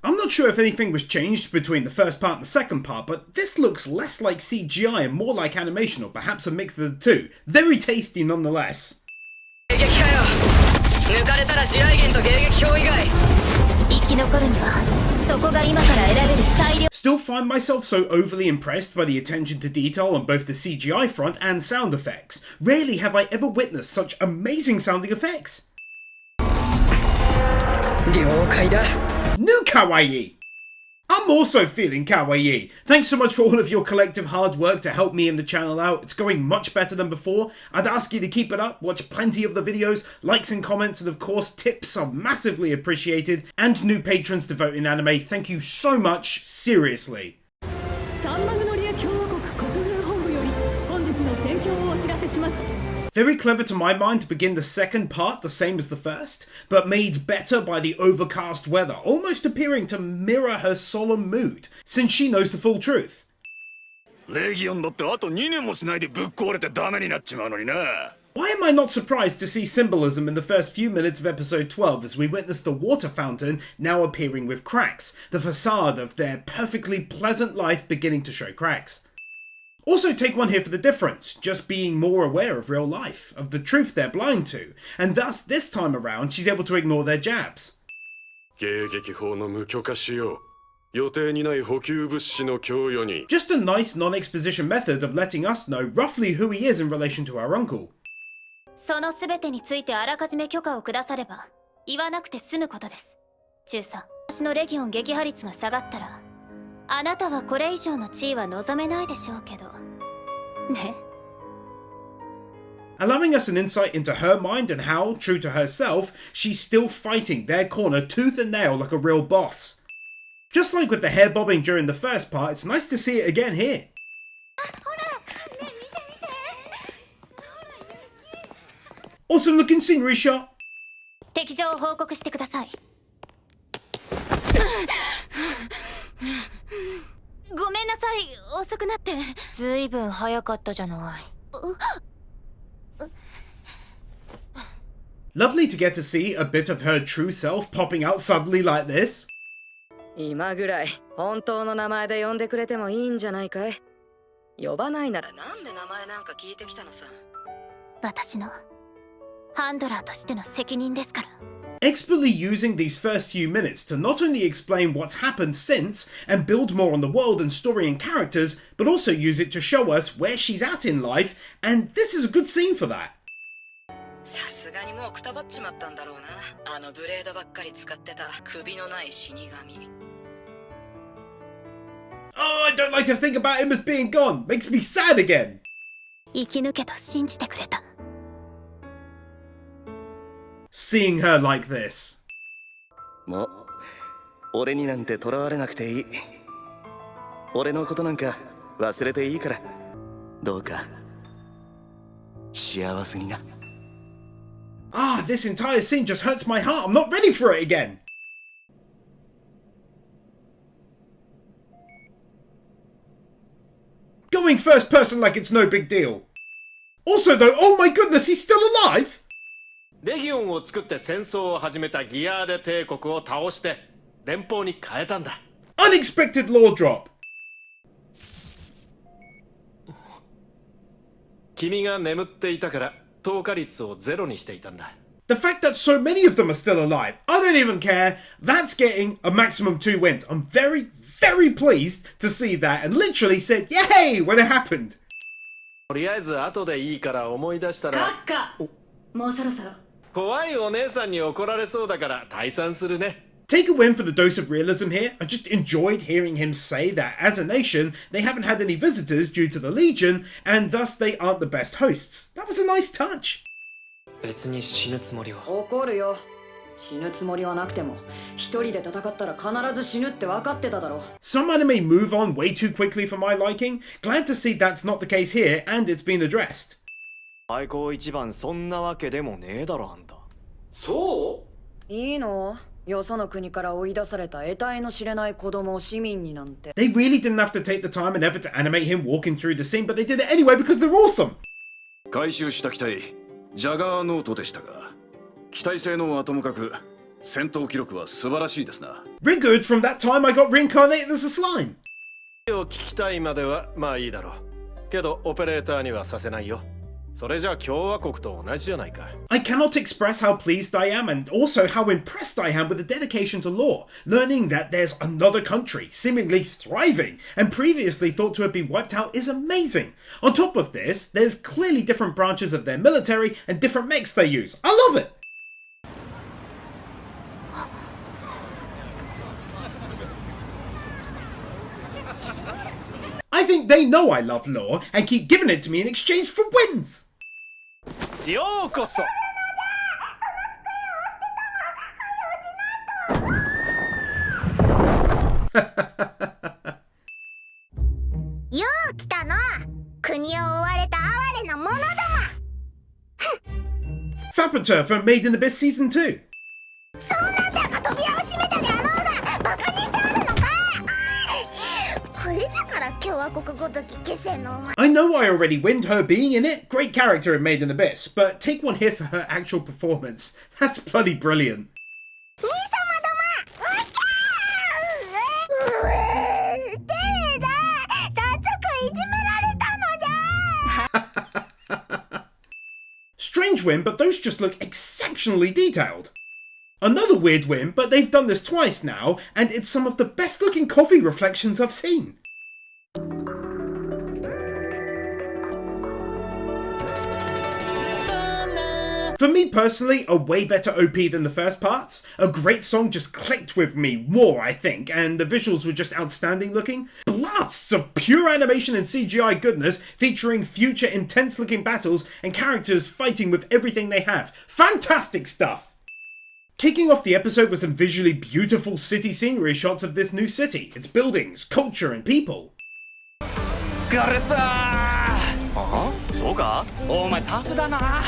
I'm not sure if anything was changed between the first part and the second part, but this looks less like CGI and more like animation, or perhaps a mix of the two. Very tasty nonetheless. Still find myself so overly impressed by the attention to detail on both the CGI front and sound effects. Rarely have I ever witnessed such amazing sounding effects. New kawaii! I'm also feeling kawaii. Thanks so much for all of your collective hard work to help me and the channel out. It's going much better than before. I'd ask you to keep it up, watch plenty of the videos, likes and comments, and of course tips are massively appreciated. And new patrons to Vote in Anime, thank you so much, seriously. Very clever to my mind to begin the second part the same as the first, but made better by the overcast weather, almost appearing to mirror her solemn mood, since she knows the full truth. Why am I not surprised to see symbolism in the first few minutes of episode 12 as we witness the water fountain now appearing with cracks, the facade of their perfectly pleasant life beginning to show cracks. Also take one here for the difference, just being more aware of real life, of the truth they're blind to, and thus this time around she's able to ignore their jabs. Just a nice non-exposition method of letting us know roughly who he is in relation to our uncle. Allowing us an insight into her mind and how, true to herself, she's still fighting their corner tooth and nail like a real boss. Just like with the hair bobbing during the first part, it's nice to see it again here. Awesome looking scenery shot. Lovely to get to see a bit of her true self popping out suddenly like this. Expertly using these first few minutes to not only explain what's happened since and build more on the world and story and characters, but also use it to show us where she's at in life, and this is a good scene for that. Oh, I don't like to think about him as being gone. Makes me sad again. Seeing her like this. Ah, this entire scene just hurts my heart. I'm not ready for it again. Going first person like it's no big deal. Also though, oh my goodness, he's still alive? レギオンを作って戦争を始めたギアーデ帝国を倒して連邦に変えたんだ。Unexpected law drop. 君が眠っていたから透過率をゼロにしていたんだ。The fact that so many of them are still alive, I don't even care. That's getting a maximum 2 wins. I'm very, very pleased to see that and literally said yay when it happened. とりあえず後でいいから思い出したら。カッカ。もうそろそろ。怖いお姉さんに怒られそうだから退散するね。Take a win for the dose of realism here. I just enjoyed hearing him say that as a nation, they haven't had any visitors due to the Legion, and thus they aren't the best hosts. That was a nice touch. 別に死ぬつもりは。怒るよ。死ぬつもりはなくても、一人で戦ったら必ず死ぬって分かってただろ。Some anime move on way too quickly for my liking. Glad to see that's not the case here, and it's been addressed. 最高一番そんなわけでもねえだろあんた。そう？いいの？よその国から追い出された得体の知れない子供を市民になんて。They really didn't have to take the time and effort to animate him walking through the scene, but they did it anyway because they're awesome. 回収した機体、ジャガーノートでしたが、機体性能はともかく、戦闘記録は素晴らしいですな。 Really good from that time I got reincarnated as a slime. を聞きたいまではまあいいだろう。けどオペレーターにはさせないよ。それじゃあ共和国と同じじゃないか。I cannot express how pleased I am and also how impressed I am with the dedication to law, learning that there's another country seemingly thriving and previously thought to have been wiped out is amazing. On top of this, there's clearly different branches of their military and different mechs they use. I love it! I think they know I love law and keep giving it to me in exchange for wins! ようこそ。よう来たの。国を追われた哀れな者ども。 Fapatur from Made in Abyss Season 2. そうなんだか扉を閉めたであろうがバカにしてあるのか。これじゃから共和国ごとき下世のお前。 I know I already winned her being in it. Great character in Made in Abyss, but take one here for her actual performance. That's bloody brilliant. 兄様ども。誰だ。早速いじめられたのじゃ。 Strange win, but those just look exceptionally detailed. Another weird win, but they've done this twice now, and it's some of the best looking coffee reflections I've seen. For me personally, a way better OP than the first parts. A great song just clicked with me more, I think, and the visuals were just outstanding looking. Blasts of pure animation and CGI goodness, featuring future intense looking battles and characters fighting with everything they have. Fantastic stuff! Kicking off the episode with some visually beautiful city scenery shots of this new city, its buildings, culture and people. 疲れた。あ？そうか？お前タフだな。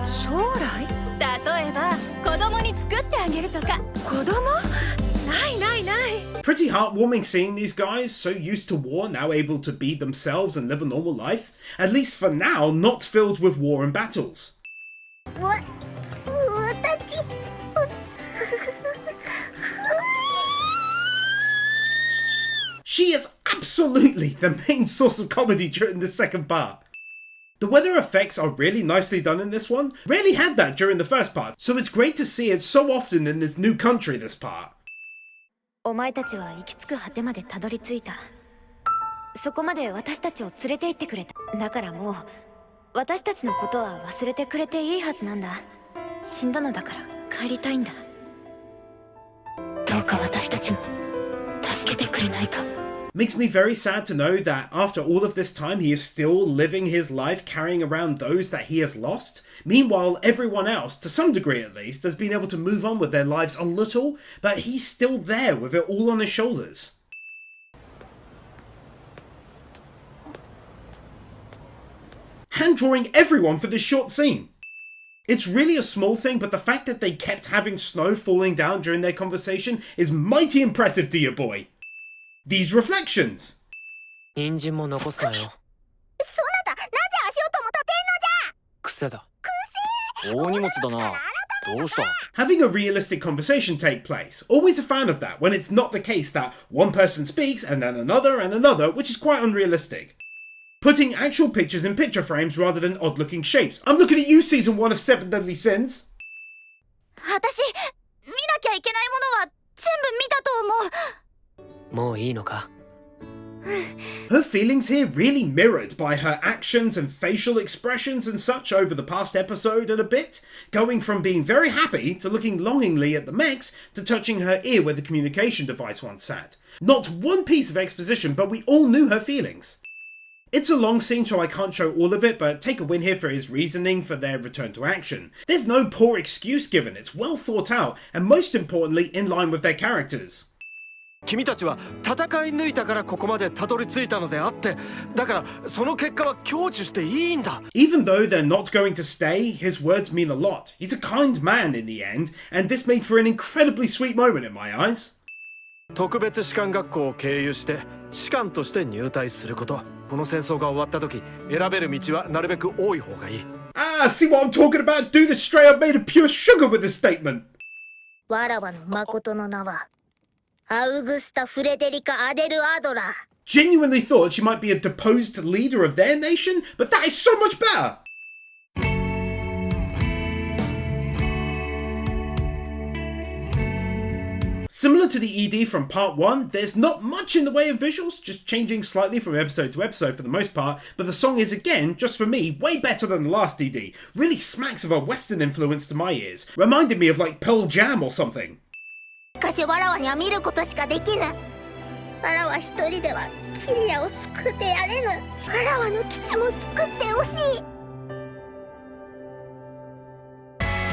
将来？例えば子供に作ってあげるとか。子供？ないないない。 Pretty heartwarming seeing these guys, so used to war, now able to be themselves and live a normal life. At least for now, not filled with war and battles. 私。She is absolutely the main source of comedy during the second part. The weather effects are really nicely done in this one. Rarely had that during the first part, so it's great to see it so often in this new country this part. お前たちは行き着く果てまでたどり着いた。そこまで私たちを連れて行ってくれた。だからもう私たちのことは忘れてくれていいはずなんだ。死んだのだから帰りたいんだ。どうか私たちも助けてくれないか。 Makes me very sad to know that after all of this time he is still living his life carrying around those that he has lost. Meanwhile, everyone else, to some degree at least, has been able to move on with their lives a little, but he's still there with it all on his shoulders. Hand drawing everyone for this short scene. It's really a small thing, but the fact that they kept having snow falling down during their conversation is mighty impressive to your boy. These reflections. 人参も残すなよ。そなた、なぜ足音も立てんのじゃ。癖だ。大荷物だな。どうした？ Having a realistic conversation take place. Always a fan of that when it's not the case that one person speaks and then another, which is quite unrealistic. Putting actual pictures in picture frames rather than odd looking shapes. I'm looking at you, season 1 of Seven Deadly Sins. 私、見なきゃいけないものは全部見たと思う。もういいのか？ Her feelings here really mirrored by her actions and facial expressions and such over the past episode and a bit, going from being very happy to looking longingly at the mechs to touching her ear where the communication device once sat. Not one piece of exposition, but we all knew her feelings. It's a long scene, so I can't show all of it, but take a win here for his reasoning for their return to action. There's no poor excuse given, it's well thought out, and most importantly, in line with their characters. 君たちは戦い抜いたからここまでたどり着いたのであって、だからその結果は享受していいんだ。 Even though they're not going to stay, his words mean a lot. He's a kind man in the end, and this made for an incredibly sweet moment in my eyes. 特別士官学校を経由して士官として入隊すること。この戦争が終わった時、選べる道はなるべく多い方がいい。Ah, see what I'm talking about? Dude, this straight up made of pure sugar with this statement. わらわの誠の名はアウグスタ・フレデリカ・アデル・アドラー。 Genuinely thought she might be a deposed leader of their nation, but that is so much better. Similar to the ED from part 1, there's not much in the way of visuals, just changing slightly from episode to episode for the most part, but the song is again, just for me, way better than the last ED. Really smacks of a Western influence to my ears. Reminded me of like Pearl Jam or something. しかしわらわには見ることしかできぬ。わらわ一人ではキリアを救ってやれぬ。わらわの騎士も救ってほしい。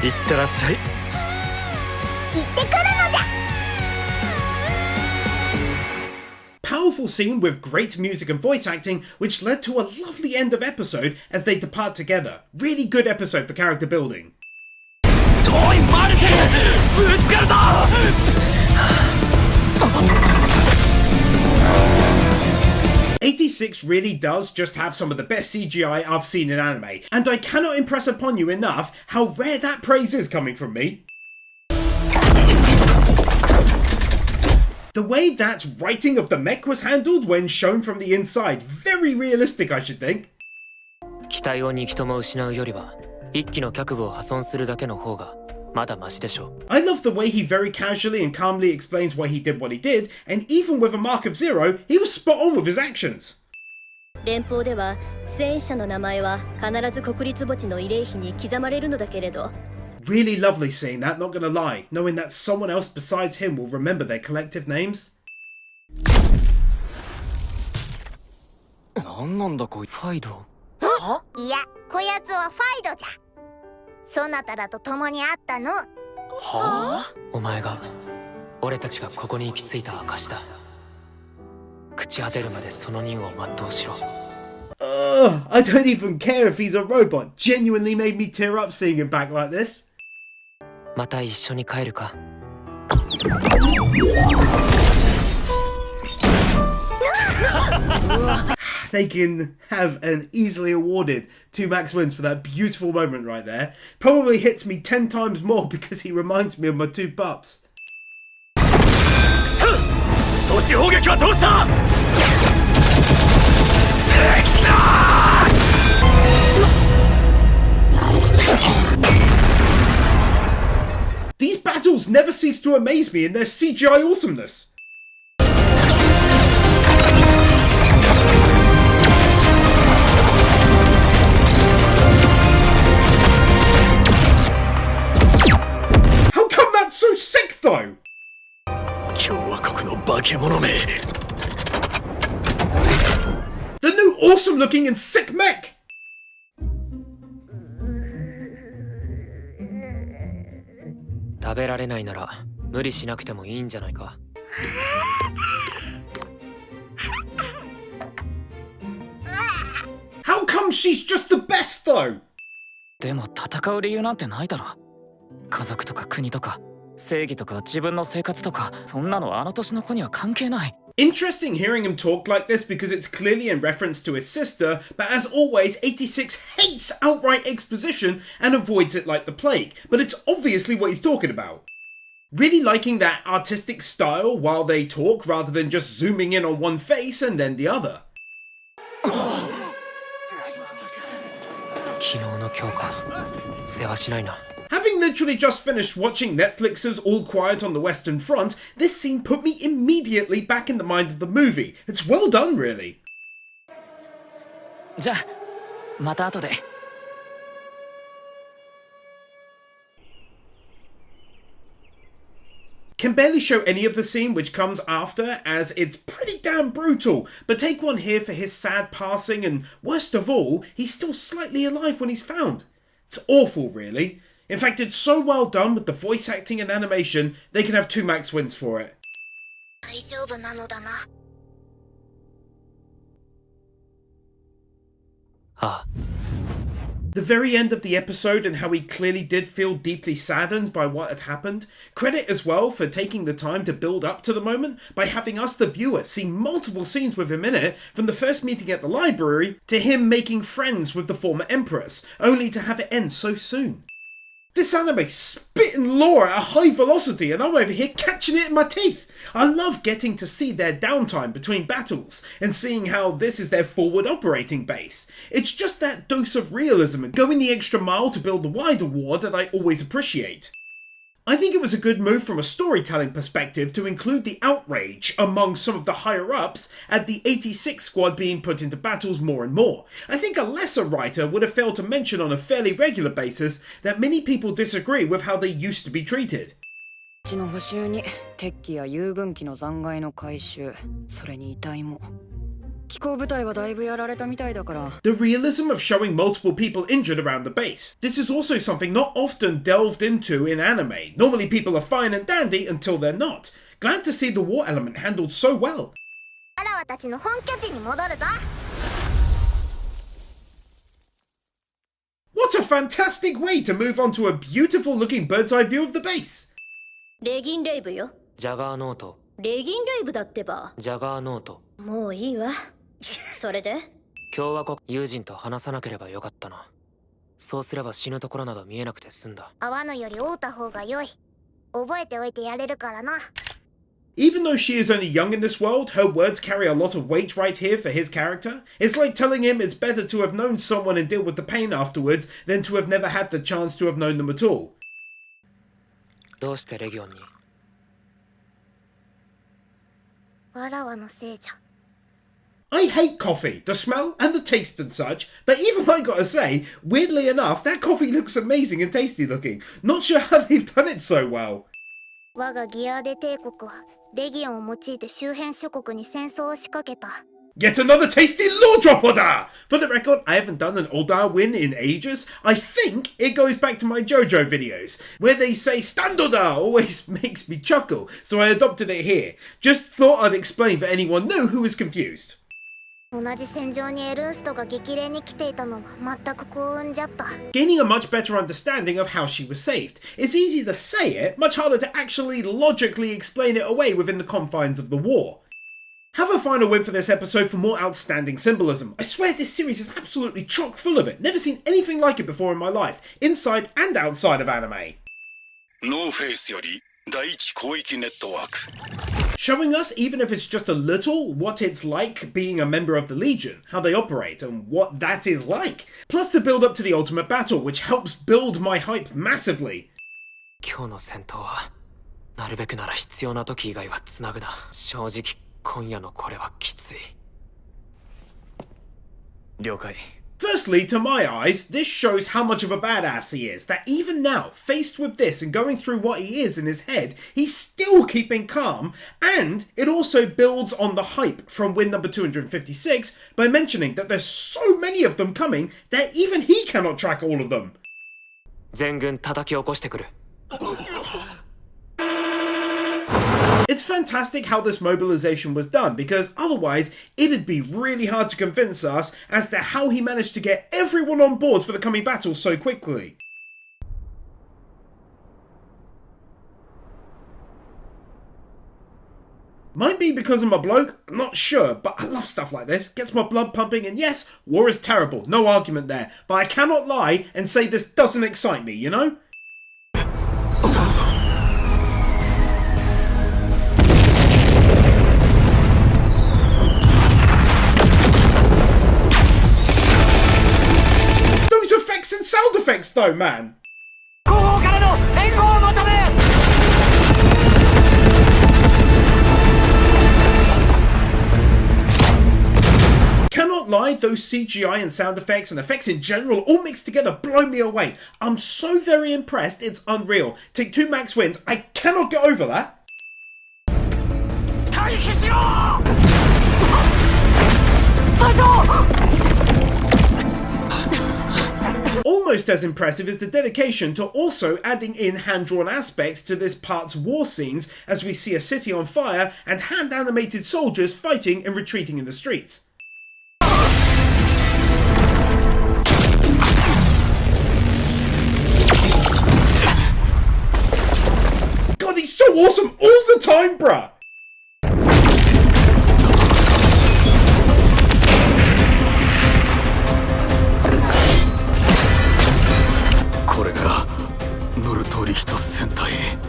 いってらっしゃい。行ってくるのじゃ。Powerful scene with great music and voice acting, which led to a lovely end of episode as they depart together. Really good episode for character building. おいマルテル、ぶつかるぞ。86 really does just have some of the best CGI I've seen in anime, and I cannot impress upon you enough how rare that praise is coming from me. The way that writing of the mech was handled when shown from the inside, very realistic I should think. 機体を2機とも失うよりは1機の脚部を破損するだけの方がまだマシでしょう。 I love the way he very casually and calmly explains why he did what he did, and even with a mark of 0, he was spot on with his actions. 連邦では戦死者の名前は必ず国立墓地の慰霊碑に刻まれるのだけれど、 Really lovely seeing that, not gonna lie, knowing that someone else besides him will remember their collective names. なんなんだこいファイド。いや、こやつはファイドじゃ。そなたらと共に会ったの。はあ？お前が俺たちがここに行き着いた証だ。朽ち果てるまでその任を全うしろ。I don't even care if he's a robot. Genuinely made me tear up seeing him back like this. また一緒に帰るか。They can have an easily awarded 2 max wins for that beautiful moment right there. Probably hits me 10 times more because he reminds me of my 2 pups. 総司砲撃はどうした。 These battles never cease to amaze me in their CGI awesomeness. How come that's so sick though? 共和国の化け物め。 The new awesome looking and sick mech! 食べられないなら無理しなくてもいいんじゃないか。How come she's just the best though? でも戦う理由なんてないだろ。家族とか国とか正義とか自分の生活とか、そんなのあの年の子には関係ない。 Interesting hearing him talk like this because it's clearly in reference to his sister, but as always, 86 hates outright exposition and avoids it like the plague, but it's obviously what he's talking about. Really liking that artistic style while they talk rather than just zooming in on one face and then the other. 昨日の今日か。世話しないな。 Having literally just finished watching Netflix's All Quiet on the Western Front, this scene put me immediately back in the mind of the movie. It's well done, really. じゃあまた後で。 Can barely show any of the scene which comes after, as it's pretty damn brutal, but take one here for his sad passing, and worst of all, he's still slightly alive when he's found. It's awful, really. In fact, it's so well done with the voice acting and animation, they can have 2 max wins for it. 大丈夫なのだな。ああ。The very end of the episode and how he clearly did feel deeply saddened by what had happened. Credit as well for taking the time to build up to the moment by having us, the viewer, see multiple scenes with him in it, from the first meeting at the library to him making friends with the former Empress, only to have it end so soon. This anime spitting lore at a high velocity and I'm over here catching it in my teeth. I love getting to see their downtime between battles and seeing how this is their forward operating base. It's just that dose of realism and going the extra mile to build the wider war that I always appreciate. I think it was a good move from a storytelling perspective to include the outrage among some of the higher ups at the 86 squad being put into battles more and more. I think a lesser writer would have failed to mention on a fairly regular basis that many people disagree with how they used to be treated. うちの補修に鉄器や遊軍機の残骸の回収、それに遺体も。機甲部隊はだいぶやられたみたいだから。The realism of showing multiple people injured around the base. This is also something not often delved into in anime. Normally people are fine and dandy until they're not. Glad to see the war element handled so well. アラワたちの本拠地に戻るぞ。What a fantastic way to move on to a beautiful looking bird's eye view of the base. レギンレイブよ。ジャガーノート。レギンレイブだってば。ジャガーノート。もういいわ。それで共和国友人と話さなければよかったな。そうすれば死ぬところなど見えなくて済んだ。会わぬより会うた方が良い。覚えておいてやれるからな。Even though she is only young in this world, her words carry a lot of weight right here for his character. It's like telling him it's better to have known someone and deal with the pain afterwards than to have never had the chance to have known them at all. どうしてレギオンに？わらわのせいじゃ。I hate coffee, the smell and the taste and such, but even I gotta say, weirdly enough, that coffee looks amazing and tasty looking. Not sure how they've done it so well. 我がギアーデ帝国はレギオンを用いて周辺諸国に戦争を仕掛けた。Yet another tasty lore drop order! For the record, I haven't done an Oldar win in ages. I think it goes back to my JoJo videos, where they say Standoda always makes me chuckle, so I adopted it here. Just thought I'd explain for anyone new who was confused. 同じ戦場にエルンストが激励に来ていたのは全く幸運じゃった。Gaining a much better understanding of how she was saved. It's easy to say it, much harder to actually logically explain it away within the confines of the war. Have a final win for this episode for more outstanding symbolism. I swear this series is absolutely chock full of it. Never seen anything like it before in my life, inside and outside of anime. No Face より第一広域ネットワーク。 Showing us, even if it's just a little, what it's like being a member of the Legion, how they operate, and what that is like. Plus the build up to the ultimate battle, which helps build my hype massively. 今日の戦闘はなるべくなら必要な時以外はつなぐな。正直今夜のこれはきつい。了解。 Firstly, to my eyes, this shows how much of a badass he is, that even now, faced with this and going through what he is in his head, he's still keeping calm, and it also builds on the hype from win number 256 by mentioning that there's so many of them coming that even he cannot track all of them. 全軍叩き起こしてくる。It's fantastic how this mobilization was done, because otherwise it'd be really hard to convince us as to how he managed to get everyone on board for the coming battle so quickly. Might be because I'm a bloke, I'm not sure, but I love stuff like this. Gets my blood pumping, and yes, war is terrible, no argument there, but I cannot lie and say this doesn't excite me, you know? And sound effects though, man! Cannot lie, those CGI and sound effects and effects in general all mixed together blow me away. I'm so very impressed, it's unreal. Take 2 max wins, I cannot get over that. Almost as impressive is the dedication to also adding in hand-drawn aspects to this part's war scenes as we see a city on fire and hand-animated soldiers fighting and retreating in the streets. awesome all the time, bruh!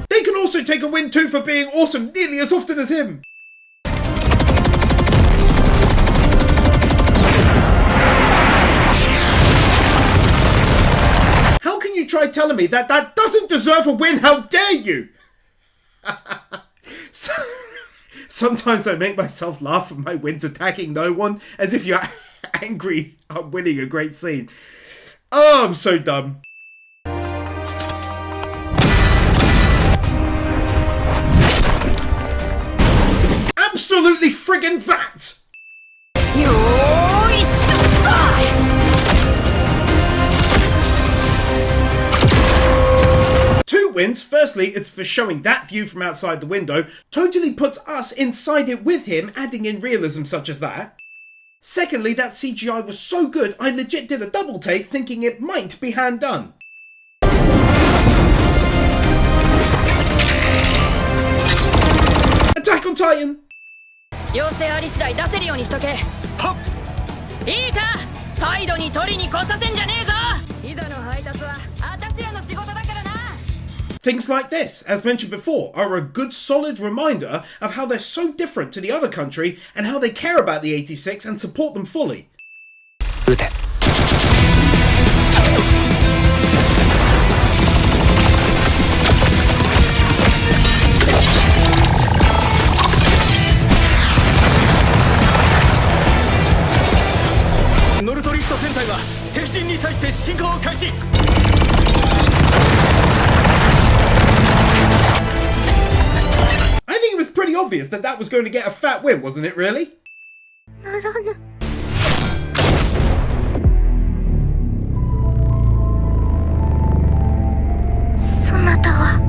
They can also take a win too for being awesome nearly as often as him. How can you try telling me that that doesn't deserve a win? How dare you? Sometimes I make myself laugh at my wins attacking no one, as if you're angry I'm winning a great scene. Oh, I'm so dumb. Absolutely friggin' that! 2 wins. Firstly, it's for showing that view from outside the window. Totally puts us inside it with him, adding in realism such as that. Secondly, that CGI was so good, I legit did a double take thinking it might be hand done. Attack on Titan! 要請あり次第出せるようにしとけ。はっ。いいか、態度に取りに来させんじゃねえぞ。ピザの配達はあたしらの仕事だからな。 Things like this, as mentioned before, are a good solid reminder of how they're so different to the other country and how they care about the 86 and support them fully. 撃て。ノルトリスト戦隊は敵陣に対して進行を開始。 I think it was pretty obvious that that was going to get a fat win, wasn't it really? ならぬ。そなたは。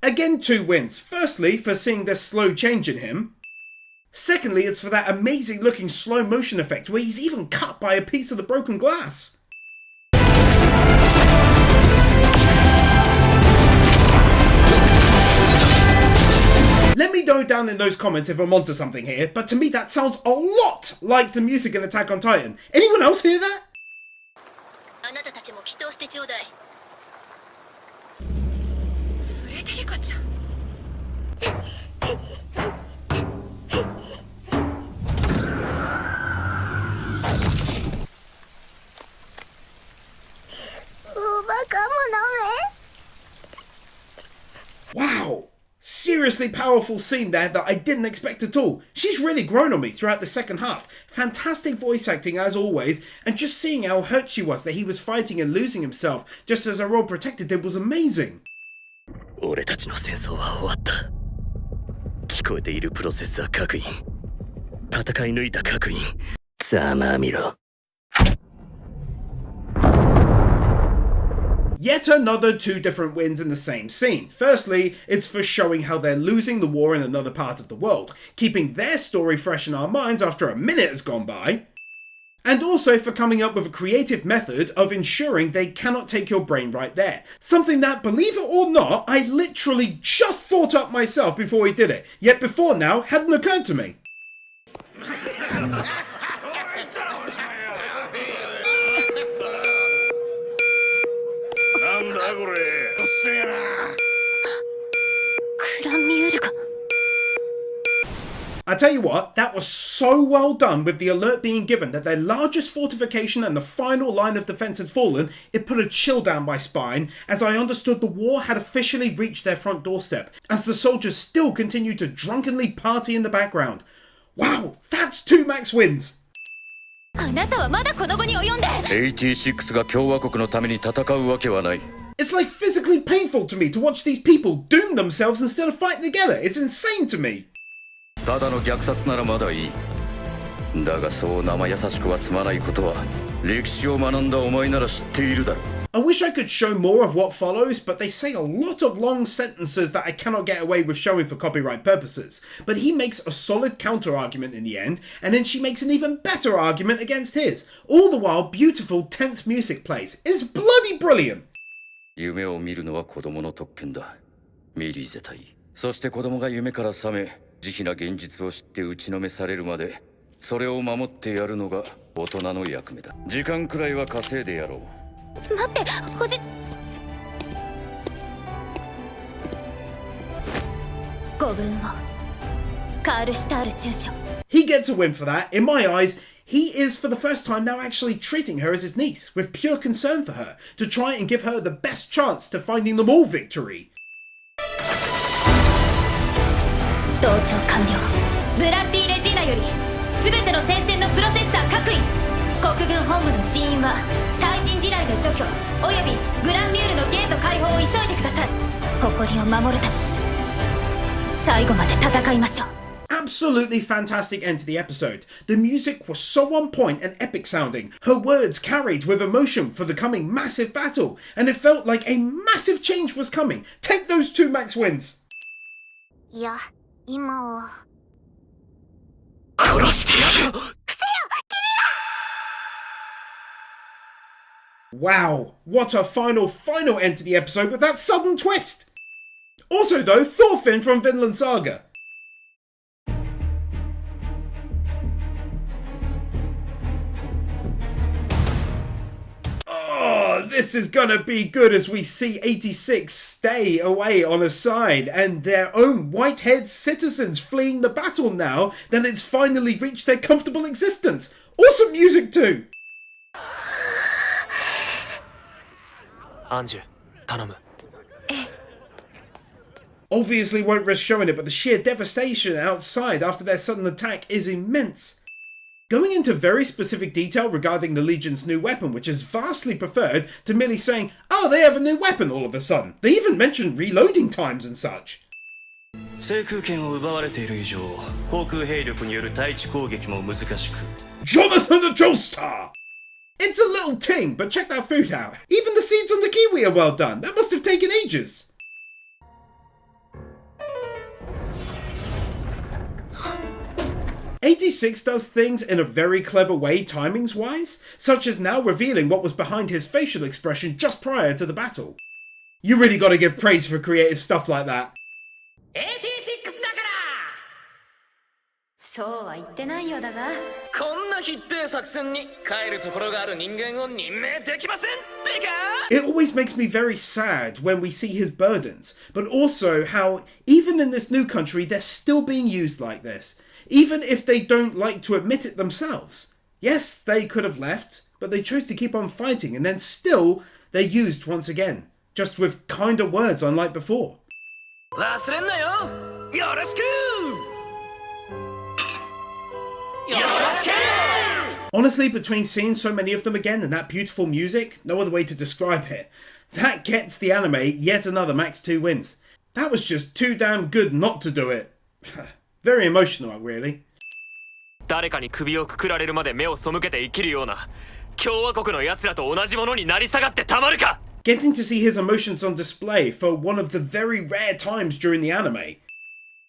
Again, 2 wins. Firstly, for seeing this slow change in him. Secondly, it's for that amazing looking slow motion effect where he's even cut by a piece of the broken glass. Let me know down in those comments if I'm onto something here, but to me that sounds a lot like the music in Attack on Titan. Anyone else hear that? あなたたちも祈祷してちょうだい。フレデリカちゃん。バカもダメ。 Wow! Seriously powerful scene there that I didn't expect at all. She's really grown on me throughout the second half. Fantastic voice acting as always, and just seeing how hurt she was that he was fighting and losing himself just as her role protected him was amazing. 俺たちの戦争は終わった。聞こえているプロセッサー各員。戦い抜いた各員。ざまあみろ。 Yet another 2 different wins in the same scene. Firstly, it's for showing how they're losing the war in another part of the world, keeping their story fresh in our minds after a minute has gone by. And also for coming up with a creative method of ensuring they cannot take your brain right there. Something that, believe it or not, I literally just thought up myself before he did it, yet before now hadn't occurred to me. なんだこれ。うっせえな。クラミュールが。 I tell you what, that was so well done with the alert being given that their largest fortification and the final line of defense had fallen. It put a chill down my spine as I understood the war had officially reached their front doorstep, as the soldiers still continued to drunkenly party in the background. Wow, that's 2 max wins. あなたはまだこの後に及んで。86が共和国のために戦うわけはない。 It's like physically painful to me to watch these people doom themselves instead of fighting together. It's insane to me. ただの虐殺ならまだいい。だがそう生優しくは済まないことは歴史を学んだお前なら知っているだろう。 I wish I could show more of what follows, but they say a lot of long sentences that I cannot get away with showing for copyright purposes. But he makes a solid counter-argument in the end, and then she makes an even better argument against his. All the while, beautiful, tense music plays. It's bloody brilliant! 夢を見るのは子供の特権だ。ミリーゼ隊。そして子供が夢から覚め、慈悲な現実を知って打ちのめされるまで、それを守ってやるのが大人の役目だ。時間くらいは稼いでやろう。待って、おじ。ご分を。カールシュタール中将。He gets a win for that. In my eyes, he is for the first time now actually treating her as his niece, with pure concern for her, to try and give her the best chance to finding them all victory. 同調完了。ブラッディ・レジーナより全ての戦線のプロセッサー各員、国軍本部の人員は対人地雷の除去およびグランミュールのゲート開放を急いでください。誇りを守るため最後まで戦いましょう。Absolutely fantastic end to the episode. The music was so on point and epic sounding. Her words carried with emotion for the coming massive battle, and it felt like a massive change was coming. Take those 2 max wins. いや、今は。殺してやる。 Wow, what a final end to the episode with that sudden twist. Also though, Thorfinn from Vinland Saga. Oh, this is gonna be good as we see 86 stay away on a side and their own white-haired citizens fleeing the battle now that it's finally reached their comfortable existence. Awesome music too. アンジュ、頼む。 Obviously won't risk showing it, but the sheer devastation outside after their sudden attack is immense. Going into very specific detail regarding the Legion's new weapon, which is vastly preferred to merely saying, oh, they have a new weapon all of a sudden. They even mentioned reloading times and such. 制空権を奪われている以上、航空兵力による対地攻撃も難しく。 Jonathan the Joestar! It's a little ting, but check that food out. Even the seeds on the kiwi are well done. That must have taken ages. '86 does things in a very clever way timings-wise, such as now revealing what was behind his facial expression just prior to the battle. You really gotta give praise for creative stuff like that. 86だから。そうは言ってないようだが。こんな必定作戦に帰るところがある人間を任命できませんってか。 It always makes me very sad when we see his burdens, but also how even in this new country they're still being used like this, even if they don't like to admit it themselves. Yes, they could have left, but they chose to keep on fighting and then still they're used once again, just with kinder words unlike before. 忘れんなよ。よろしく。 Honestly, between seeing so many of them again and that beautiful music, no other way to describe it, that gets the anime yet another max 2 wins. That was just too damn good not to do it. Very emotional, really. 誰かに首をくくられるまで目を背けて生きるような共和国の奴らと同じものになり下がってたまるか。 Getting to see his emotions on display for one of the very rare times during the anime.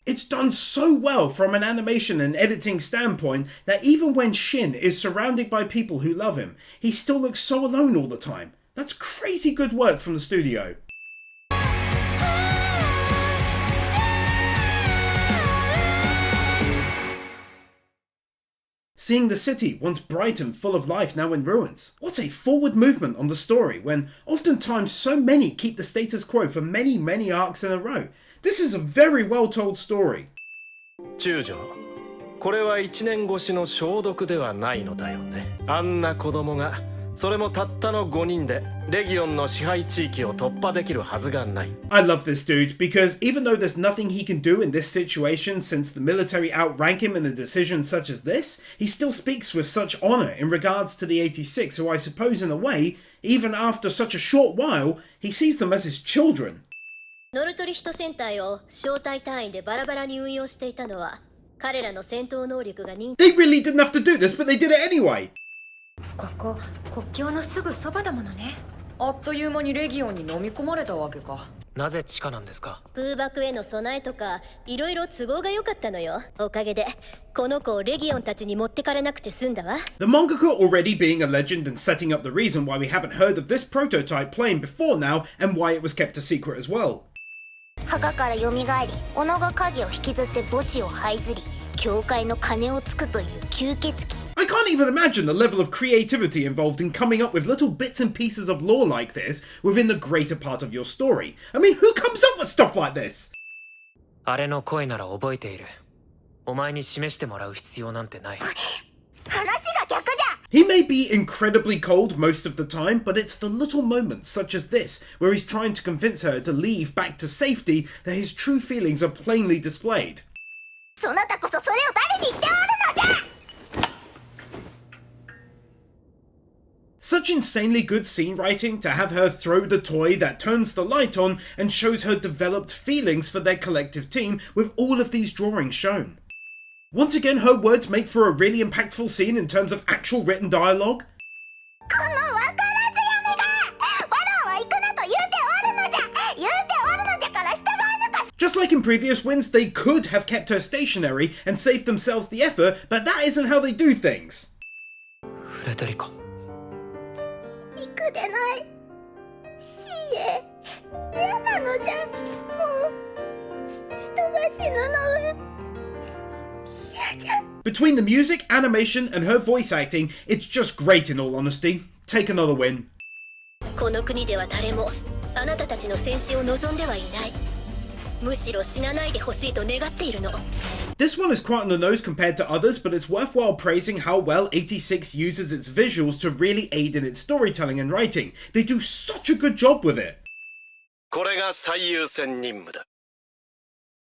It's done so well from an animation and editing standpoint that even when Shin is surrounded by people who love him, he still looks so alone all the time. That's crazy good work from the studio. Seeing the city, once bright and full of life, now in ruins. What a forward movement on the story when oftentimes so many keep the status quo for many arcs in a row. This is a very well told story. 中将、これは1年越しの消毒ではないのだよね。あんな子供が、それもたったの5人でレギオンの支配地域を突破できるはずがない。I love this dude because even though there's nothing he can do in this situation since the military outrank him in a decision such as this, he still speaks with such honor in regards to the 86, who I suppose in a way, even after such a short while, he sees them as his children. ノルトリヒト戦隊を小隊単位でバラバラに運用していたのは彼らの戦闘能力が認 They really didn't have to do this, but they did it anyway. ここ国境のすぐそばだものね。あっという間にレギオンに飲み込まれたわけか。なぜ地下なんですか？空爆への備えとかいろいろ都合が良かったのよ。おかげでこの子をレギオンたちに持ってかれなくて済んだわ。 The mangaka already being a legend and setting up the reason why we haven't heard of this prototype plane before now and why it was kept a secret as well. 墓から蘇り、小野が影を引きずって墓地を這いずり、教会の鐘をつくという吸血鬼。 I can't even imagine the level of creativity involved in coming up with little bits and pieces of lore like this within the greater part of your story. I mean, who comes up with stuff like this? あれの声なら覚えている。お前に示してもらう必要なんてない。話が逆じゃ。 He may be incredibly cold most of the time, but it's the little moments such as this where he's trying to convince her to leave back to safety that his true feelings are plainly displayed. そなたこそそれを誰に言っておるのじゃ。 Such insanely good scene writing to have her throw the toy that turns the light on and shows her developed feelings for their collective team with all of these drawings shown. Once again, her words make for a really impactful scene in terms of actual written dialogue. このわからず嫁が、わらわ行くなと言うておるのじゃ。言うておるのじゃから従うのか。 Just like in previous wins, they could have kept her stationary and saved themselves the effort, but that isn't how they do things. フレデリコ。行くでない。死へ。嫌なのじゃ。もう人が死ぬのは嫌じゃ。 Between the music, animation, and her voice acting, it's just great in all honesty. Take another win. この国では誰もあなたたちの戦死を望んではいない。むしろ死なないでほしいと願っているの。 This one is quite on the nose compared to others, but it's worthwhile praising how well 86 uses its visuals to really aid in its storytelling and writing. They do such a good job with it. これが最優先任務だ。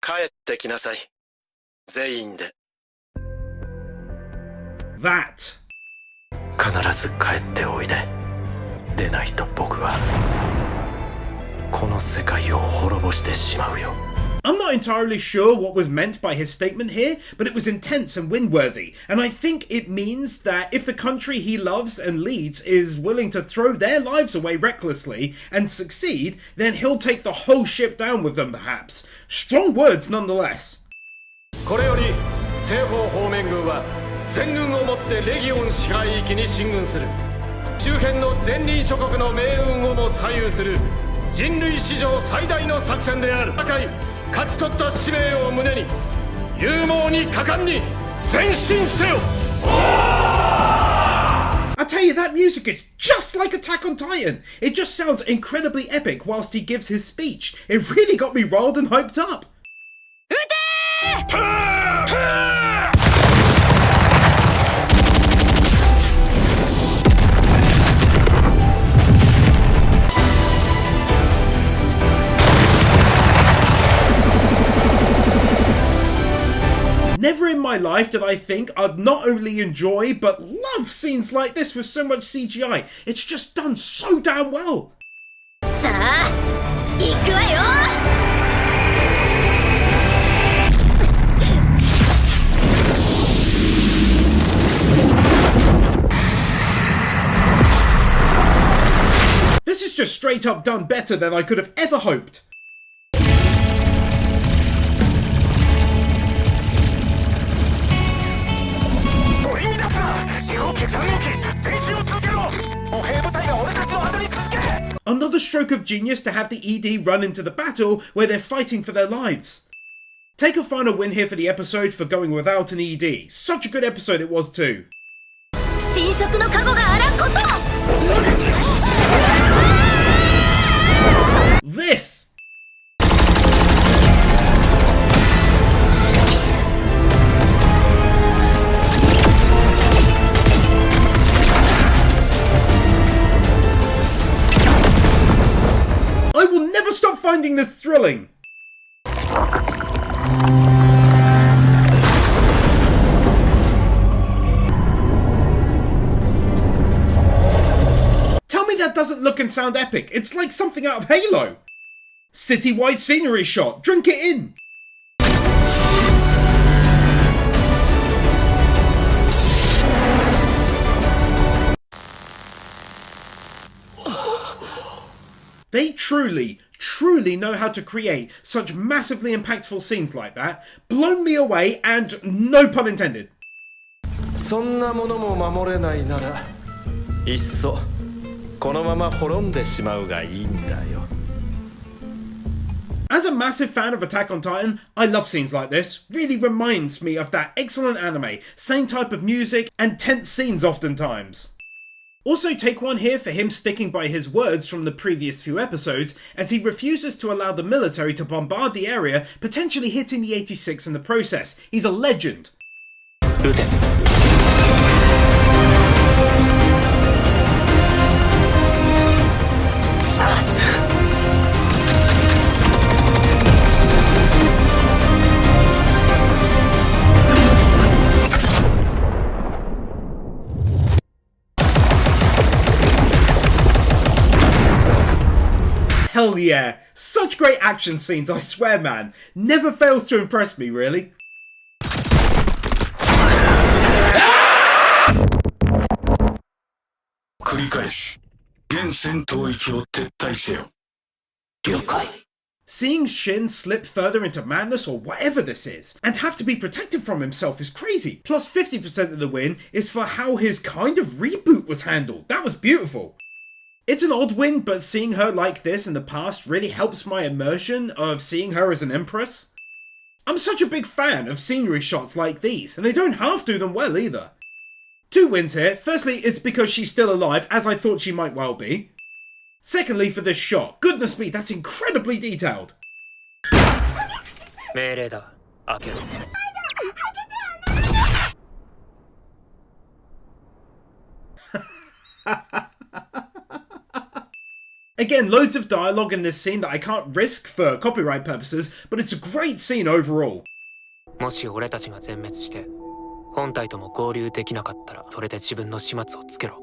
帰ってきなさい。全員で。That. 必ず帰っておいで。でないと僕はこの世界を滅ぼしてしまうよ。 I'm not entirely sure what was meant by his statement here, but it was intense and win-worthy, and I think it means that if the country he loves and leads is willing to throw their lives away recklessly and succeed, then he'll take the whole ship down with them perhaps. Strong words nonetheless. これより西方方面軍は全軍をもってレギオン支配域に進軍する。周辺の前輪諸国の命運をも左右する人類史上最大の作戦である。戦い勝ち取った使命を胸に勇猛に果敢に前進せよ。 I tell you, that music is just like Attack on Titan. It just sounds incredibly epic whilst he gives his speech. It really got me riled and hyped up. Never in my life did I think I'd not only enjoy but love scenes like this with so much CGI. It's just done so damn well. さあ行くわよ。 This is just straight up done better than I could have ever hoped. Another stroke of genius to have the ED run into the battle where they're fighting for their lives. Take a final win here for the episode for going without an ED. Such a good episode it was too. 神速の加護があらんこと。 This! I will never stop finding this thrilling! Tell me that doesn't look and sound epic. It's like something out of Halo. City-wide scenery shot. Drink it in. They truly know how to create such massively impactful scenes like that. Blown me away, and no pun intended. そんなものも守れないならいっそこのまま滅んでしまうがいいんだよ。 As a massive fan of Attack on Titan, I love scenes like this. Really reminds me of that excellent anime, same type of music and tense scenes oftentimes. Also take one here for him sticking by his words from the previous few episodes, as he refuses to allow the military to bombard the area, potentially hitting the 86 in the process. He's a legend. 撃て。Hell yeah. Such great action scenes, I swear, man. Never fails to impress me, really. Seeing Shin slip further into madness or whatever this is, and have to be protected from himself is crazy. Plus 50% of the win is for how his kind of reboot was handled. That was beautiful. It's an odd win, but seeing her like this in the past really helps my immersion of seeing her as an empress. I'm such a big fan of scenery shots like these, and they don't half do them well either. 2 wins here. Firstly, it's because she's still alive, as I thought she might well be. Secondly, for this shot. Goodness me, that's incredibly detailed. 命令だ。開けろ。 Again, loads of dialogue in this scene that I can't risk for copyright purposes, but it's a great scene overall. もし俺たちが全滅して本体とも合流できなかったらそれで自分の始末をつけろ。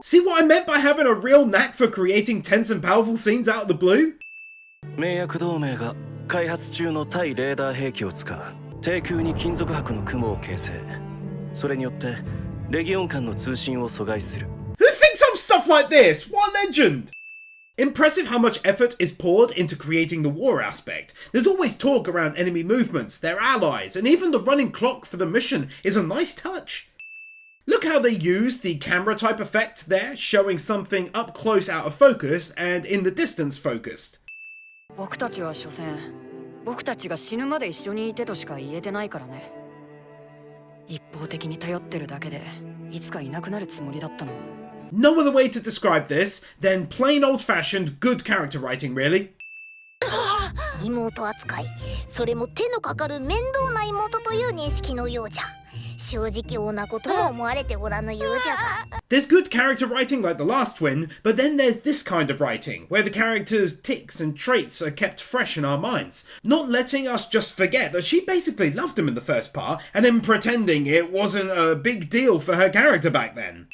See what I meant by having a real knack for creating tense and powerful scenes out of the blue? 盟約同盟が開発中の対レーダー兵器を使う。低空に金属箔の雲を形成。それによってレギオン間の通信を阻害する。 Who thinks up stuff like this? What a legend! Impressive how much effort is poured into creating the war aspect. There's always talk around enemy movements, their allies, and even the running clock for the mission is a nice touch. Look how they used the camera type effect there, showing something up close out of focus and in the distance focused. 僕たちは所詮僕たちが死ぬまで一緒にいてとしか言えてないからね。一方的に頼ってるだけでいつかいなくなるつもりだったの。 No other way to describe this than plain old-fashioned good character writing, really. 妹扱い、それも手のかかる面倒な妹という認識のようじゃ。正直女子とも思われておらぬようじゃが。 There's good character writing like the last win, but then there's this kind of writing, where the characters' tics and traits are kept fresh in our minds, not letting us just forget that she basically loved him in the first part, and then pretending it wasn't a big deal for her character back then.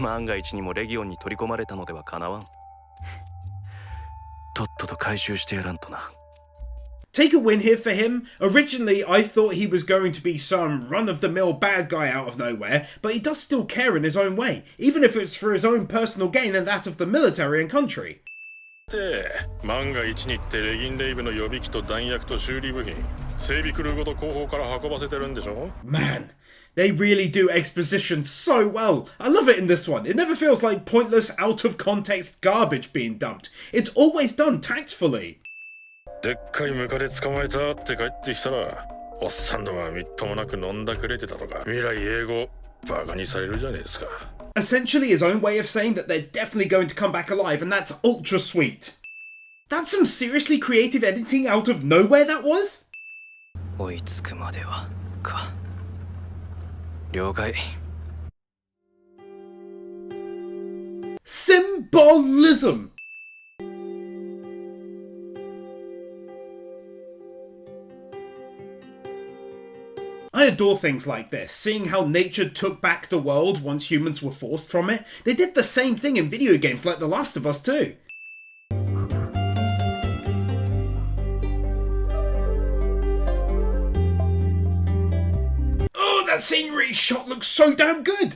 万が一にもレギオンに取り込まれたのではかなわん。とっとと回収してやらんとな。 Take a win here for him. Originally, I thought he was going to be some run-of-the-mill bad guy out of nowhere, but he does still care in his own way, even if it's for his own personal gain and that of the military and country. で、万が一にってレギンレイブの予備機と弾薬と修理部品、整備クルーごと後方から運ばせてるんでしょ? Man, they really do exposition so well. I love it in this one. It never feels like pointless, out-of-context garbage being dumped. It's always done tactfully. でっかいムカデ捕まえたって帰ってきたら、おっさんのがみっともなく飲んだくれてたとか、未来英語バカにされるじゃねえですか。 Essentially his own way of saying that they're definitely going to come back alive, and that's ultra sweet. That's some seriously creative editing out of nowhere, that was? 追いつくまではか。了解。 Symbolism! I adore things like this, seeing how nature took back the world once humans were forced from it. They did the same thing in video games like The Last of Us too. Oh, that scenery shot looks so damn good!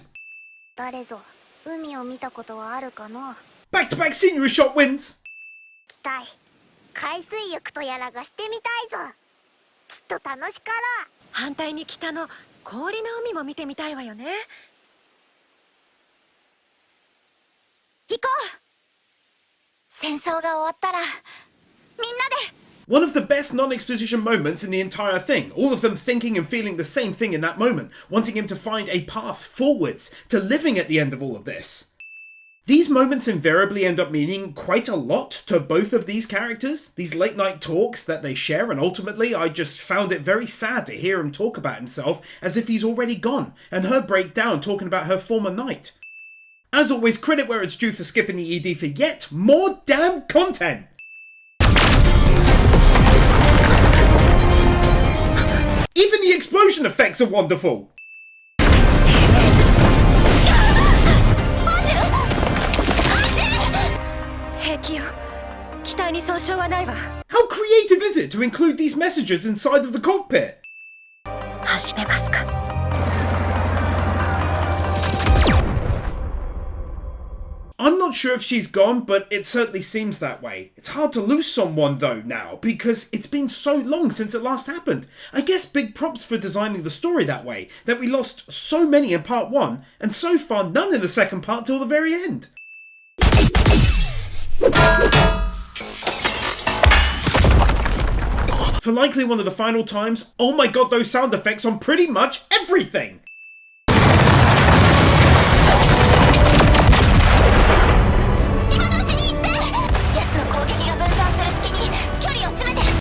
誰ぞ、海を見たことはあるかの? Back-to-back scenery shot wins! 期待海水浴とやらがしてみたいぞきっと楽しかろう反対に北の氷の海も見てみたいわよね行こう戦争が終わったらみんなで One of the best non-exposition moments in the entire thing, all of them thinking and feeling the same thing in that moment, wanting him to find a path forwards to living at the end of all of this. These moments invariably end up meaning quite a lot to both of these characters, these late night talks that they share, and ultimately I just found it very sad to hear him talk about himself as if he's already gone, and her break down talking about her former knight. As always, credit where it's due for skipping the ED for yet more damn content! Even the explosion effects are wonderful! How creative is it to include these messages inside of the cockpit? I'm not sure if she's gone, but it certainly seems that way. It's hard to lose someone though now, because it's been so long since it last happened. I guess big props for designing the story that way, that we lost so many in part 1, and so far none in the second part till the very end. For likely one of the final times, oh my god, those sound effects on pretty much everything!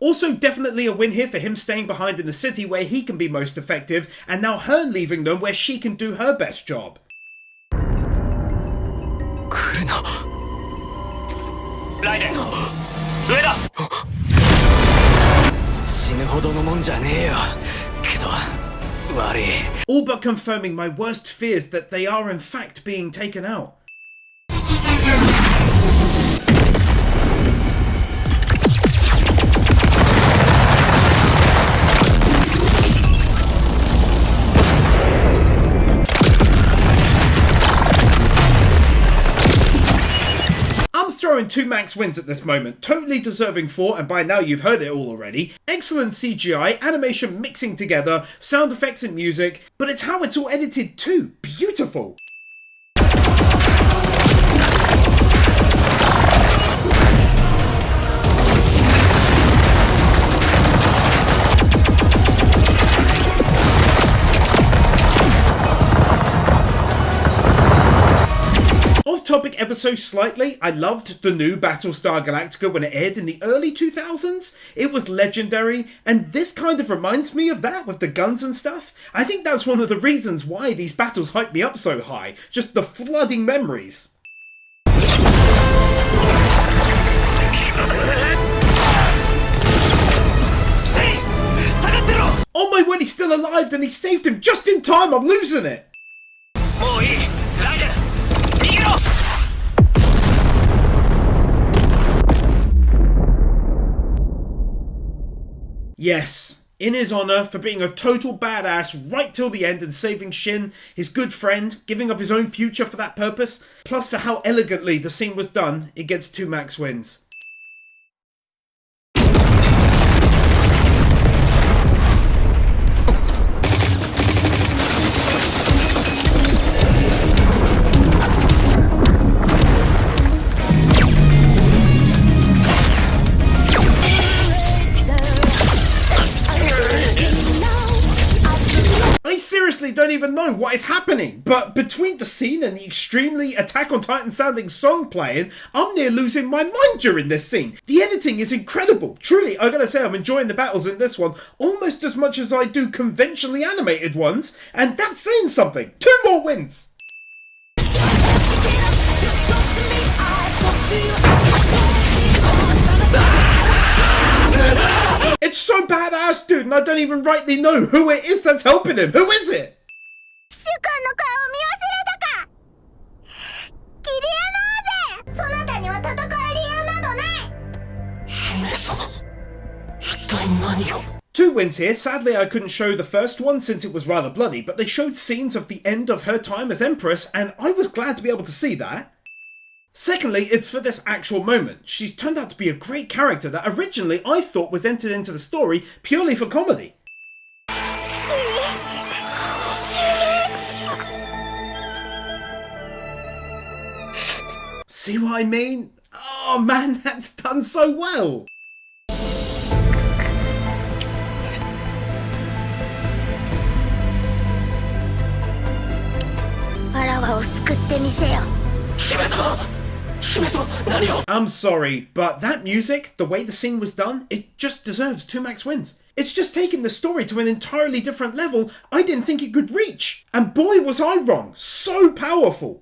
Also definitely a win here for him staying behind in the city where he can be most effective, and now her leaving them where she can do her best job. ライデン上だ死ぬほどのもんじゃねえよけど悪い All but confirming my worst fears that they are in fact being taken out. Throwing 2 max wins at this moment, totally deserving for, and by now you've heard it all already, excellent CGI, animation mixing together, sound effects and music, but it's how it's all edited too, beautiful! Topic ever so slightly, I loved the new Battlestar Galactica when it aired in the early 2000s. It was legendary, and this kind of reminds me of that with the guns and stuff. I think that's one of the reasons why these battles hype me up so high, just the flooding memories. Oh my word, he's still alive, and he saved him just in time, I'm losing it! Yes, in his honour for being a total badass right till the end and saving Shin, his good friend, giving up his own future for that purpose, plus for how elegantly the scene was done, it gets 2 max wins. I seriously don't even know what is happening, but between the scene and the extremely Attack on Titan sounding song playing, I'm near losing my mind during this scene. The editing is incredible. Truly, I gotta say I'm enjoying the battles in this one almost as much as I do conventionally animated ones, and that's saying something. 2 more wins! It's so badass, dude, and I don't even rightly know who it is that's helping him. Who is it? Two wins here. Sadly, I couldn't show the first one since it was rather bloody, but they showed scenes of the end of her time as Empress, and I was glad to be able to see that. Secondly, it's for this actual moment. She's turned out to be a great character that originally I thought was entered into the story purely for comedy. See what I mean? Oh man, that's done so well! I'm sorry, but that music, the way the scene was done, it just deserves 2 max wins. It's just taken the story to an entirely different level I didn't think it could reach. And boy was I wrong, so powerful.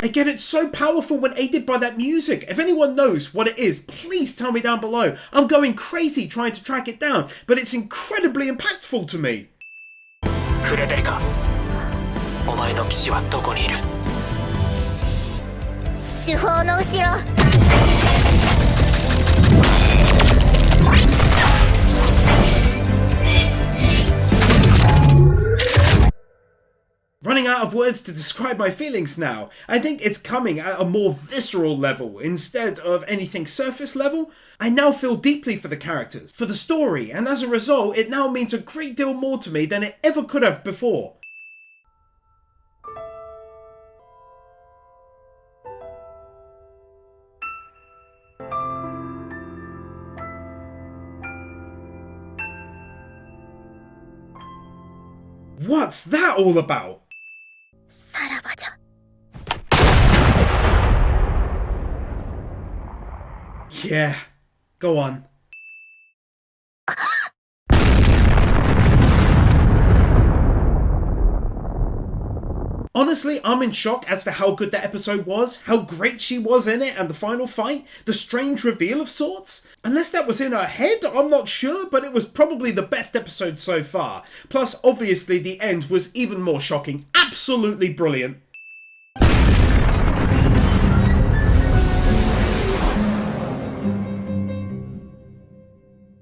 Again, it's so powerful when aided by that music. If anyone knows what it is, please tell me down below. I'm going crazy trying to track it down, but it's incredibly impactful to me. フレデリカ、お前の騎士はどこにいる？主砲の後ろ。Running out of words to describe my feelings now. I think it's coming at a more visceral level instead of anything surface level. I now feel deeply for the characters, for the story, and as a result, it now means a great deal more to me than it ever could have before. What's that all about? さらばじゃ。Yeah, go on. Honestly, I'm in shock as to how good that episode was, how great she was in it, and the final fight, the strange reveal of sorts. Unless that was in her head, I'm not sure, but it was probably the best episode so far. Plus, obviously, the end was even more shocking. Absolutely brilliant.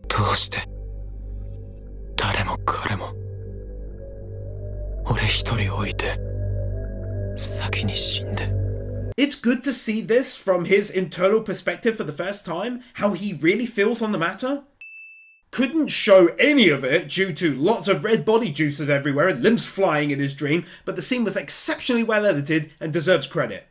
どうして誰も彼も俺一人置いて先に死んで。 It's good to see this from his internal perspective for the first time, how he really feels on the matter. Couldn't show any of it due to lots of red body juices everywhere and limbs flying in his dream, but the scene was exceptionally well edited and deserves credit.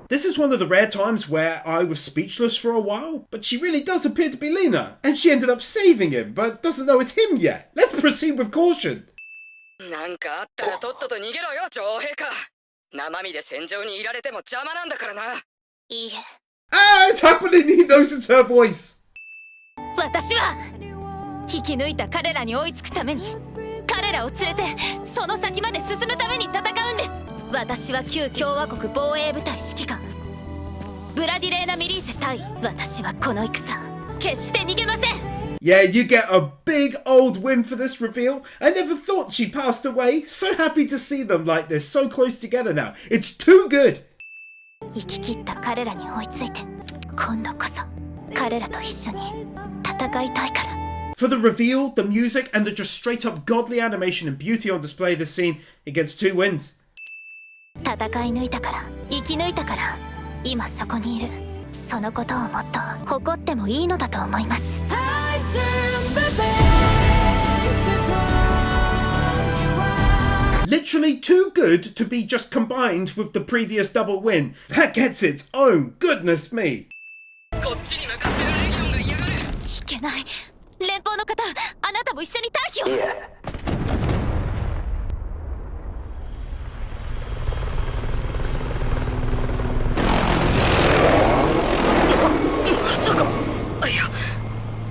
This is one of the rare times where I was speechless for a while, but she really does appear to be Lena, and she ended up saving him, but doesn't know it's him yet. Let's proceed with caution. なんかあったらとっとと逃げろよ、女王陛下。生身で戦場にいられても邪魔なんだからな。いいえ。Ah, it's happening! He knows it's her voice. 私は引き抜いた彼らに追いつくために、彼らを連れてその先まで進むために戦うんです。私は旧共和国防衛部隊指揮官ブラディレーナ・ミリーゼ対。私はこの戦決して逃げません。 Yeah, you get a big old win for this reveal. I never thought she passed away. So happy to see them like this, so close together now. It's too good. 生き切った彼らに追いついて、今度こそ彼らと一緒に戦いたいから。 For the reveal, the music, and the just straight up godly animation and beauty on display this scene, it gets 2 wins. 戦い抜いたから生き抜いたから今そこにいる。そのことをもっと誇ってもいいのだと思います。 Literally too good to be just combined with the previous double win. That gets its own, goodness me. こっちに向かってるレギオンが嫌がる。いけない。連邦の方、あなたも一緒に退避を。まさか。いや、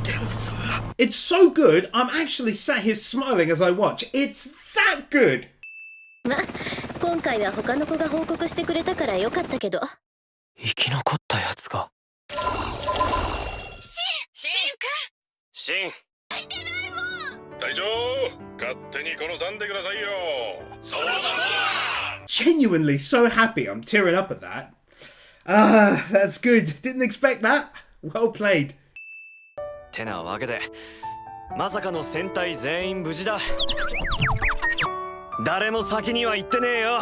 でもそんな。It's so good, I'm actually sat here smiling as I watch. It's that good. 今回は他の子が報告してくれたからよかったけど。生き残ったやつが。シン隊長勝手に殺さんでくださいよ。そうだそうだ。 Genuinely so happy I'm tearing up at that. Ah, that's good. Didn't expect that. Well played. てなわけでまさかの戦隊全員無事だ。誰も先には行ってねえよ。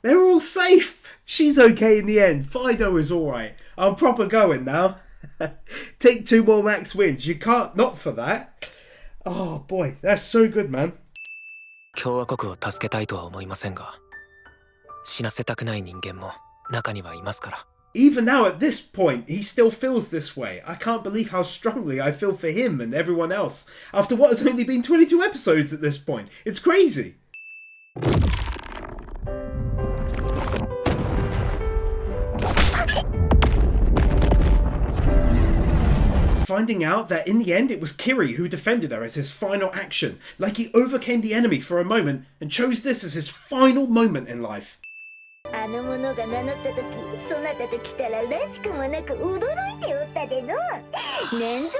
They're all safe. She's okay in the end. Fido is alright. I'm proper going now. Take 2 more max wins. You can't not for that. Oh boy, that's so good, man. 共和国を助けたいとは思いませんが、死なせたくない人間も中にはいますから。Even now at this point, he still feels this way. I can't believe how strongly I feel for him and everyone else after what has only been 22 episodes at this point. It's crazy. Finding out that in the end it was Kiri who defended her as his final action, like he overcame the enemy for a moment and chose this as his final moment in life. あの者が名乗った時、そなたと来たららしくもなく驚いておったでの。なんと関わりの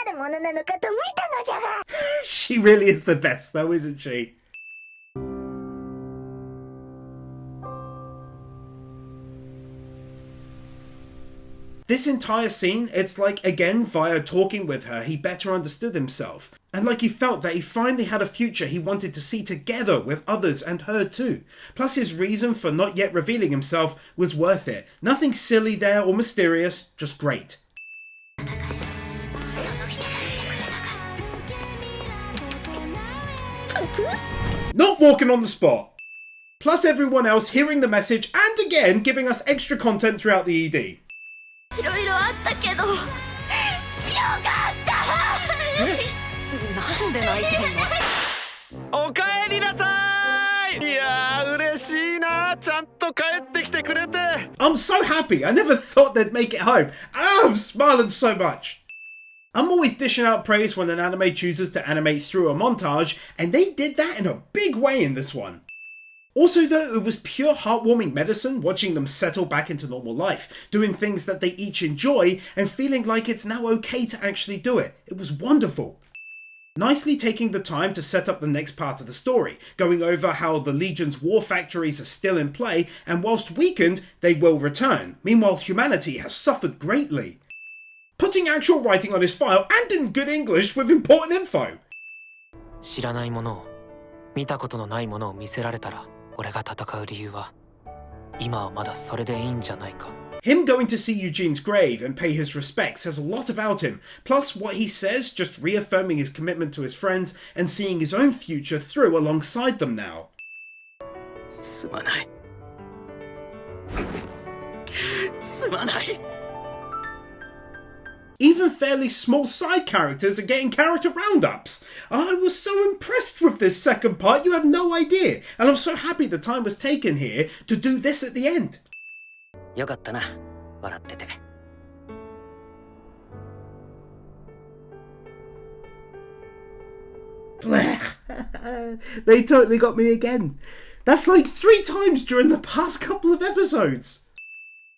あるものなのかと見たのじゃが。She really is the best though, isn't she? This entire scene, it's like, again, via talking with her, he better understood himself. And like he felt that he finally had a future he wanted to see together with others and her too. Plus his reason for not yet revealing himself was worth it. Nothing silly there or mysterious, just great. Not walking on the spot. Plus everyone else hearing the message and again giving us extra content throughout the ED. いろいろあったけど、よかった。なんで泣いてんの？おかえりなさい。いやー嬉しいな、ちゃんと帰ってきてくれて。 I'm so happy. I never thought they'd make it home. I'm smiling so much. I'm always dishing out praise when an anime chooses to animate through a montage, and they did that in a big way in this one. Also though, it was pure heartwarming medicine watching them settle back into normal life, doing things that they each enjoy and feeling like it's now okay to actually do it. It was wonderful. Nicely taking the time to set up the next part of the story, going over how the Legion's war factories are still in play and whilst weakened, they will return. Meanwhile, humanity has suffered greatly. Putting actual writing on his file and in good English with important info. 知らないものを、見たことのないものを見せられたら、俺が戦う理由は、今はまだそれでいいんじゃないか。Him going to see Eugene's grave and pay his respects says a lot about him, plus what he says just reaffirming his commitment to his friends and seeing his own future through alongside them now. すまない。すまない。 Even fairly small side characters are getting character roundups. I was so impressed with this second part, you have no idea. And I'm so happy the time was taken here to do this at the end. よかったな、笑ってて。They totally got me again. That's like 3 times during the past couple of episodes.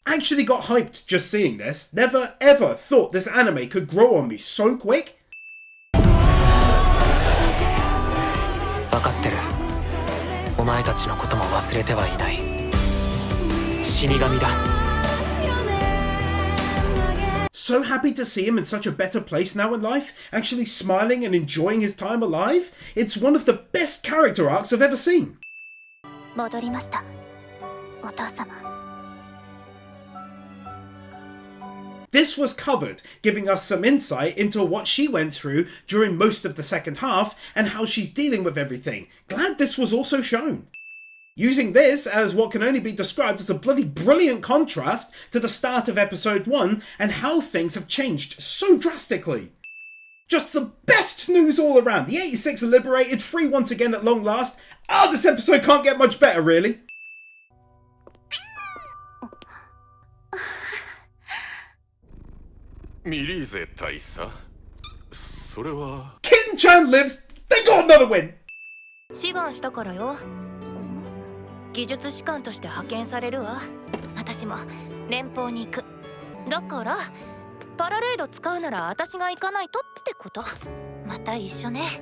Actually got hyped just seeing this. Never ever thought this anime could grow on me so quick. 分かってる。お前たちのことも忘れてはいない。死神だ。 So happy to see him in such a better place now in life, actually smiling and enjoying his time alive. It's one of the best character arcs I've ever seen. 戻りました、お父様。 This was covered, giving us some insight into what she went through during most of the second half and how she's dealing with everything. Glad this was also shown. Using this as what can only be described as a bloody brilliant contrast to the start of episode 1 and how things have changed so drastically. Just the best news all around. The 86 are liberated, free once again at long last. Oh, this episode can't get much better, really. ミリーゼ大佐、それは Kitten-chan lives. They they got another win! 志願したからよ。技術士官として派遣されるわ。私も連邦に行く。だからパラレード使うなら私が行かないとってこと。また一緒ね。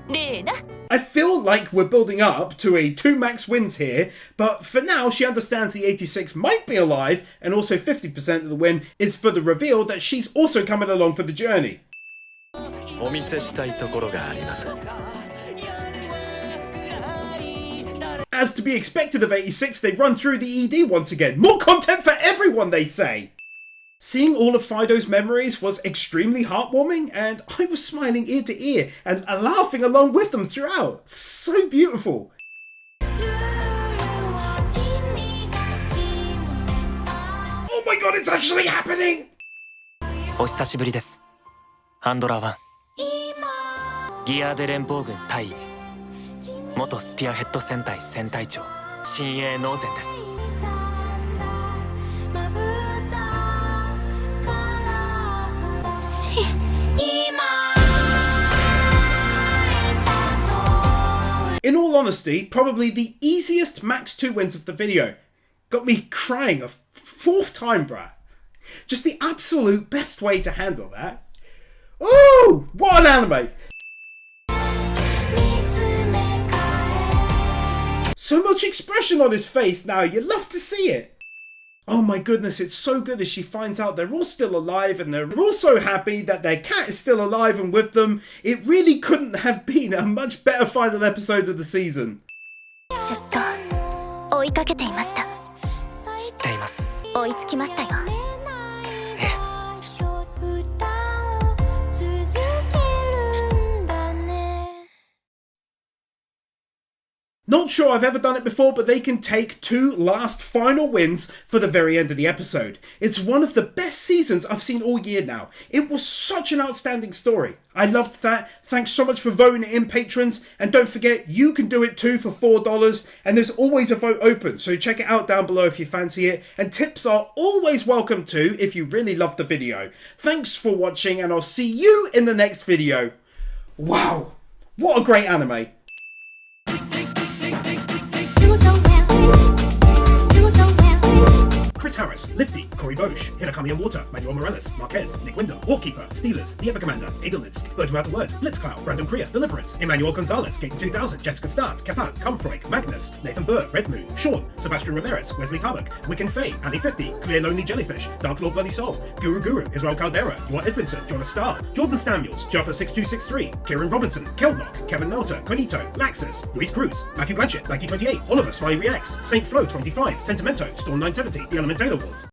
レーナ。 I feel like we're building up to a 2 max wins here, but for now she understands the 86 might be alive, and also 50% of the win is for the reveal that she's also coming along for the journey. お見せしたいところがあります。 As to be expected of 86, they run through the ED once again. More content for everyone, they say! Seeing all of Fido's memories was extremely heartwarming, and I was smiling ear to ear and laughing along with them throughout. So beautiful. Oh my god, it's actually happening! お久しぶりです。ハンドラー1。ギアーデ連邦軍大尉。元スピアヘッド戦隊戦隊長親衛ノーゼンです。In all honesty, probably the easiest max 2 wins of the video. Got me crying a 4th time, bruh. Just the absolute best way to handle that. Ooh, what an anime! So much expression on his face now, you love to see it. Oh my goodness, it's so good as she finds out they're all still alive and they're all so happy that their cat is still alive and with them. It really couldn't have been a much better final episode of the season. ずっと追いかけていました。知っています。追いつきましたよ。Not sure I've ever done it before, but they can take 2 last final wins for the very end of the episode. It's one of the best seasons I've seen all year now. It was such an outstanding story. I loved that. Thanks so much for voting it in, patrons. And don't forget, you can do it too for $4. And there's always a vote open, so check it out down below if you fancy it. And tips are always welcome too if you really love the video. Thanks for watching, and I'll see you in the next video. Wow, what a great anime. Chris Harris, Lifty, Corey Bosch, Hinakami and Water, Manuel Morales, Marquez, Nick Winder, Warkeeper, Steelers, The Ever Commander, Edelitsk, Bird Without a Word, Blitzcloud, Brandon Kriya, Deliverance, Emmanuel Gonzalez, Gaten 2000, Jessica Start, Kapan, Comfreak, Magnus, Nathan Burr, Red Moon, Sean, Sebastian Ramirez, Wesley Tabak, Wiccan Faye, Ali 50, Clear Lonely Jellyfish, Dark Lord Bloody Soul, Guru, Israel Caldera, Yoa Edvinson, Jonah Starr, Jordan Samuels, Jaffa 6263, Kieran Robinson, Keldnock, Kevin Melter, Conito, Laxus, Luis Cruz, Matthew Blanchett, 1928, Oliver Smiley Reacts, Saint Flo 25, Sentimento, Storm 970, The Elementala Wars.